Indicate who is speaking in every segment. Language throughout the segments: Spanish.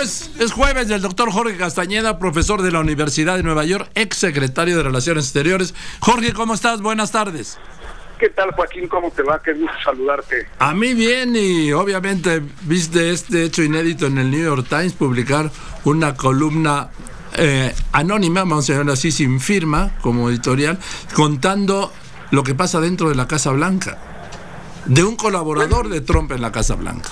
Speaker 1: es jueves del doctor Jorge Castañeda, profesor de la Universidad de Nueva York, ex secretario de Relaciones Exteriores. Jorge, ¿cómo estás? Buenas tardes.
Speaker 2: ¿Qué tal, Joaquín? ¿Cómo te va? Qué gusto saludarte.
Speaker 1: A mí bien, y obviamente viste este hecho inédito en el New York Times, publicar una columna anónima, vamos a llamarla así, sin firma, como editorial, contando lo que pasa dentro de la Casa Blanca, de un colaborador de Trump en la Casa Blanca.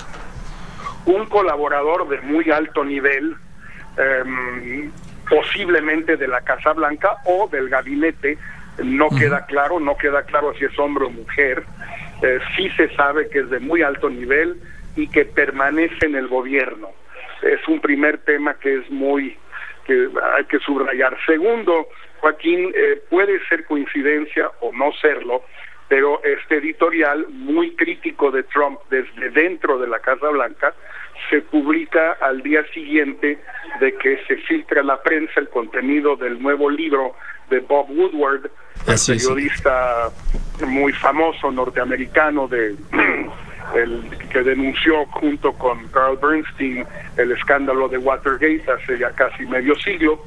Speaker 2: Un colaborador de muy alto nivel, posiblemente de la Casa Blanca o del gabinete, no queda claro si es hombre o mujer. Sí se sabe que es de muy alto nivel y que permanece en el gobierno. Es un primer tema que hay que subrayar. Segundo, Joaquín, puede ser coincidencia o no serlo, pero este editorial muy crítico de Trump desde dentro de la Casa Blanca se publica al día siguiente de que se filtra a la prensa el contenido del nuevo libro de Bob Woodward, el periodista muy famoso norteamericano que denunció junto con Carl Bernstein el escándalo de Watergate hace ya casi medio siglo,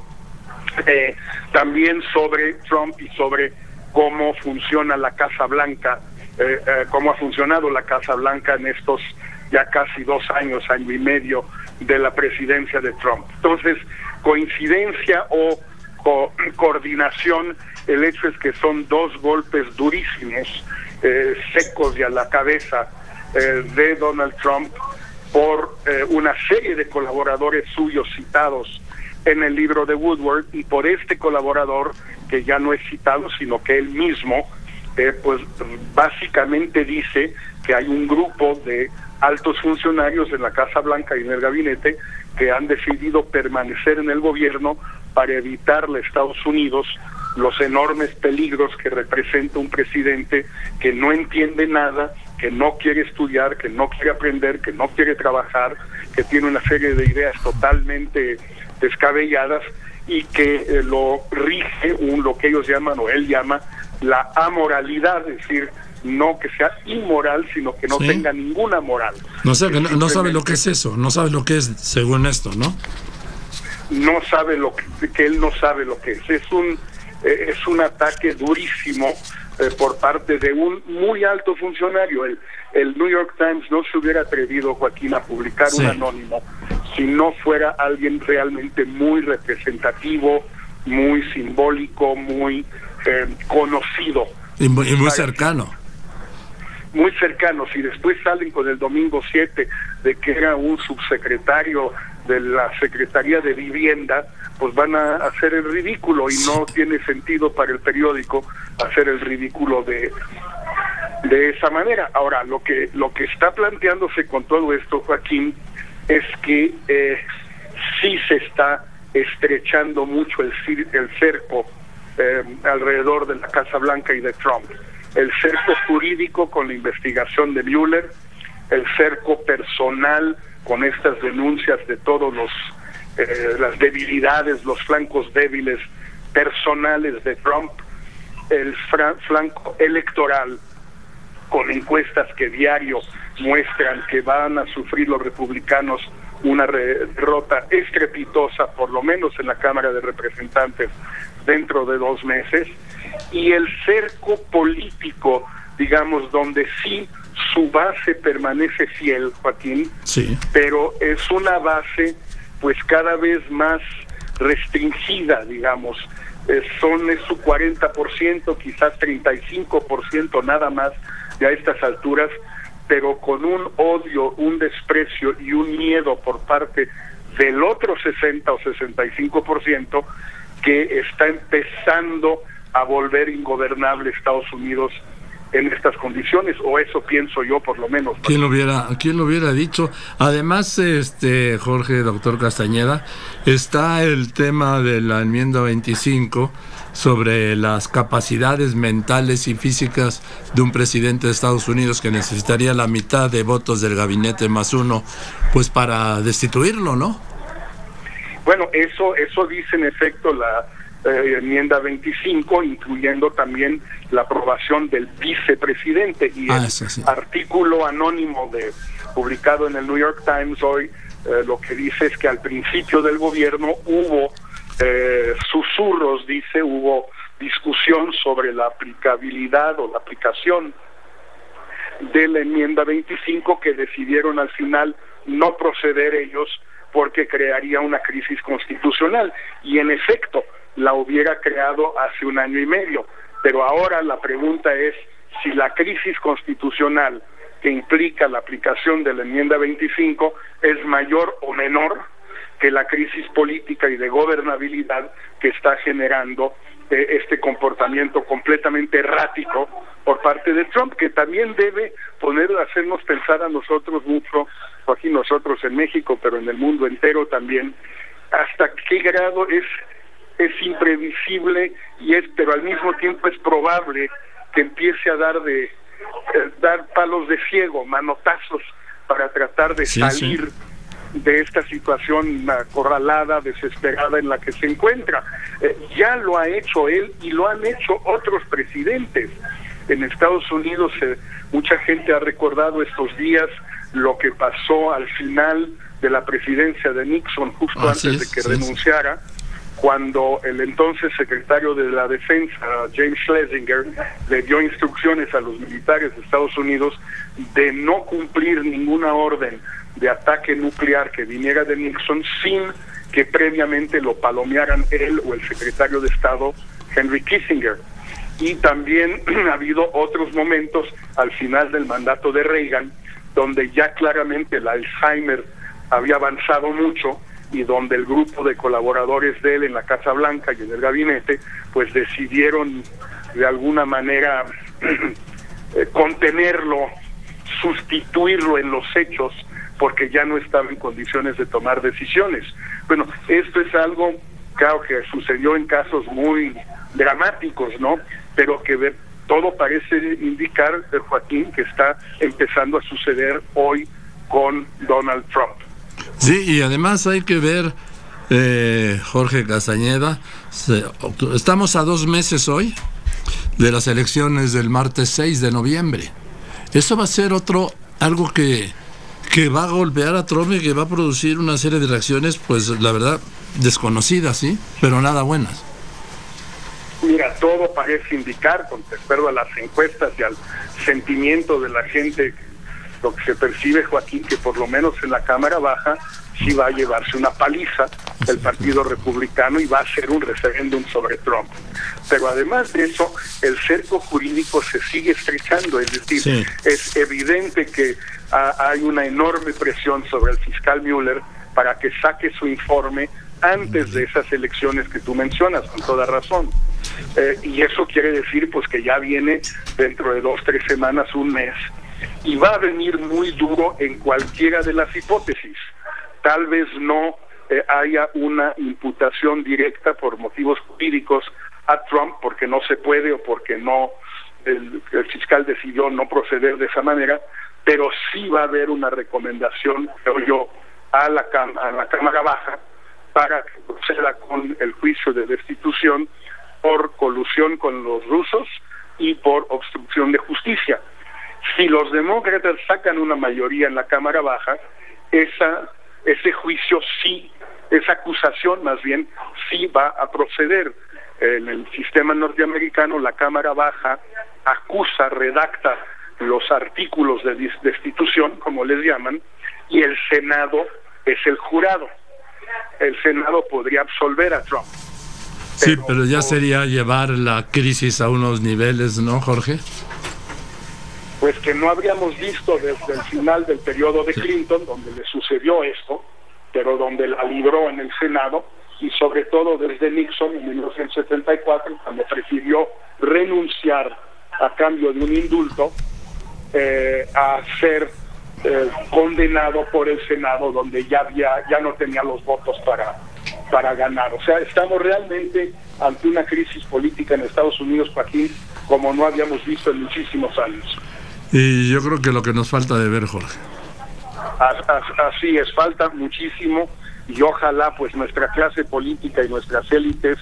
Speaker 2: también sobre Trump y sobre cómo funciona la Casa Blanca, cómo ha funcionado la Casa Blanca en estos ya casi 2 años, año y medio de la presidencia de Trump. Entonces, coincidencia o coordinación, el hecho es que son 2 golpes durísimos, secos y a la cabeza de Donald Trump por una serie de colaboradores suyos citados en el libro de Woodward, y por este colaborador que ya no es citado, sino que él mismo pues básicamente dice que hay un grupo de altos funcionarios en la Casa Blanca y en el gabinete que han decidido permanecer en el gobierno para evitarle a Estados Unidos los enormes peligros que representa un presidente que no entiende nada, que no quiere estudiar, que no quiere aprender, que no quiere trabajar, que tiene una serie de ideas totalmente descabelladas y que lo rige lo que ellos llaman, o él llama, la amoralidad, es decir, no que sea inmoral, sino que no tenga ninguna moral.
Speaker 1: No sabe lo que es eso, no sabe lo que es, según esto, ¿no?
Speaker 2: No sabe que él no sabe lo que es. Es un ataque durísimo por parte de un muy alto funcionario. El New York Times no se hubiera atrevido, Joaquín, a publicar un anónimo si no fuera alguien realmente muy representativo, muy simbólico, muy conocido.
Speaker 1: Y muy cercano.
Speaker 2: Muy cercanos, y después salen con el domingo 7 de que era un subsecretario de la Secretaría de Vivienda, pues van a hacer el ridículo, y no tiene sentido para el periódico hacer el ridículo de esa manera. Ahora, lo que está planteándose con todo esto, Joaquín, es que sí se está estrechando mucho el cerco alrededor de la Casa Blanca y de Trump. El cerco jurídico con la investigación de Mueller, el cerco personal con estas denuncias de todos las debilidades, los flancos débiles personales de Trump, el flanco electoral con encuestas que diario muestran que van a sufrir los republicanos una derrota estrepitosa, por lo menos en la Cámara de Representantes, dentro de 2 meses, y el cerco político, digamos, donde sí su base permanece fiel, Joaquín, pero es una base pues cada vez más restringida, digamos, es su 40%, quizás 35% nada más ya a estas alturas, pero con un odio, un desprecio y un miedo por parte del otro 60 o 65% que está empezando a volver ingobernable Estados Unidos en estas condiciones, o eso pienso yo, por lo menos.
Speaker 1: ¿Quién lo hubiera dicho? Además, Jorge, doctor Castañeda, está el tema de la enmienda 25 sobre las capacidades mentales y físicas de un presidente de Estados Unidos, que necesitaría la mitad de votos del gabinete más 1, pues para destituirlo, ¿no?
Speaker 2: Bueno, eso dice en efecto la enmienda 25, incluyendo también la aprobación del vicepresidente, y el artículo anónimo publicado en el New York Times hoy lo que dice es que al principio del gobierno hubo susurros, dice, hubo discusión sobre la aplicabilidad o la aplicación de la enmienda 25, que decidieron al final no proceder ellos porque crearía una crisis constitucional, y en efecto la hubiera creado hace 1 año y medio, pero ahora la pregunta es si la crisis constitucional que implica la aplicación de la enmienda 25 es mayor o menor que la crisis política y de gobernabilidad que está generando este comportamiento completamente errático por parte de Trump, que también debe hacernos pensar a nosotros mucho, aquí nosotros en México, pero en el mundo entero también, hasta qué grado es imprevisible pero al mismo tiempo es probable que empiece a dar palos de ciego, manotazos, para tratar de salir de esta situación acorralada, desesperada en la que se encuentra. Ya lo ha hecho él y lo han hecho otros presidentes. En Estados Unidos mucha gente ha recordado estos días lo que pasó al final de la presidencia de Nixon, justo antes de que renunciara, cuando el entonces secretario de la Defensa, James Schlesinger, le dio instrucciones a los militares de Estados Unidos de no cumplir ninguna orden de ataque nuclear que viniera de Nixon sin que previamente lo palomearan él o el secretario de Estado, Henry Kissinger. Y también ha habido otros momentos al final del mandato de Reagan, donde ya claramente el Alzheimer había avanzado mucho y donde el grupo de colaboradores de él en la Casa Blanca y en el gabinete pues decidieron de alguna manera contenerlo, sustituirlo en los hechos, porque ya no estaba en condiciones de tomar decisiones. Bueno, esto es algo, claro, que sucedió en casos muy dramáticos, ¿no? Pero que todo parece indicar, Joaquín, que está empezando a suceder hoy con Donald Trump.
Speaker 1: Sí, y además hay que ver, Jorge Castañeda, estamos a 2 meses hoy de las elecciones del martes 6 de noviembre. Eso va a ser algo que va a golpear a Trump y que va a producir una serie de reacciones, pues la verdad, desconocidas, ¿sí? Pero nada buenas.
Speaker 2: Mira, todo parece indicar, con respecto a las encuestas y al sentimiento de la gente, lo que se percibe, Joaquín, que por lo menos en la Cámara Baja sí va a llevarse una paliza el Partido Republicano y va a ser un referéndum sobre Trump. Pero además de eso, el cerco jurídico se sigue estrechando, es decir, es evidente que hay una enorme presión sobre el fiscal Mueller para que saque su informe antes de esas elecciones que tú mencionas, con toda razón. Y eso quiere decir pues que ya viene dentro de 2-3 semanas, 1 mes, y va a venir muy duro en cualquiera de las hipótesis. Tal vez no haya una imputación directa por motivos jurídicos a Trump, porque no se puede o porque no el fiscal decidió no proceder de esa manera, pero sí va a haber una recomendación, creo yo, a la Cámara Baja para que proceda con el juicio de destitución por colusión con los rusos y por obstrucción de justicia. Si los demócratas sacan una mayoría en la Cámara Baja, ese juicio sí, esa acusación más bien, sí va a proceder. En el sistema norteamericano, la Cámara Baja acusa, redacta los artículos de destitución, como les llaman, y el Senado es el jurado. El Senado podría absolver a Trump.
Speaker 1: Sí, pero ya sería llevar la crisis a unos niveles, ¿no, Jorge?
Speaker 2: Pues que no habríamos visto desde el final del periodo de Clinton, donde le sucedió esto, pero donde la libró en el Senado, y sobre todo desde Nixon en 1974, cuando prefirió renunciar a cambio de un indulto a ser condenado por el Senado, donde ya no tenía los votos para ganar. O sea, estamos realmente ante una crisis política en Estados Unidos, Joaquín, como no habíamos visto en muchísimos años.
Speaker 1: Y yo creo que lo que nos falta de ver, Jorge.
Speaker 2: Así es, falta muchísimo, y ojalá pues nuestra clase política y nuestras élites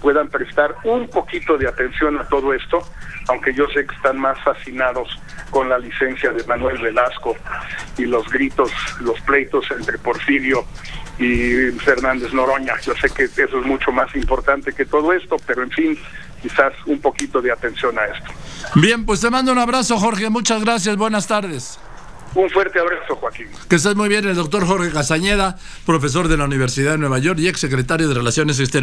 Speaker 2: puedan prestar un poquito de atención a todo esto, aunque yo sé que están más fascinados con la licencia de Manuel Velasco y los gritos, los pleitos entre Porfirio y Fernández Noroña. Yo sé que eso es mucho más importante que todo esto, pero en fin, quizás un poquito de atención a esto.
Speaker 1: Bien, pues te mando un abrazo, Jorge, muchas gracias, buenas tardes.
Speaker 2: Un fuerte abrazo, Joaquín.
Speaker 1: Que estés muy bien, el doctor Jorge Castañeda, profesor de la Universidad de Nueva York y exsecretario de Relaciones Exteriores.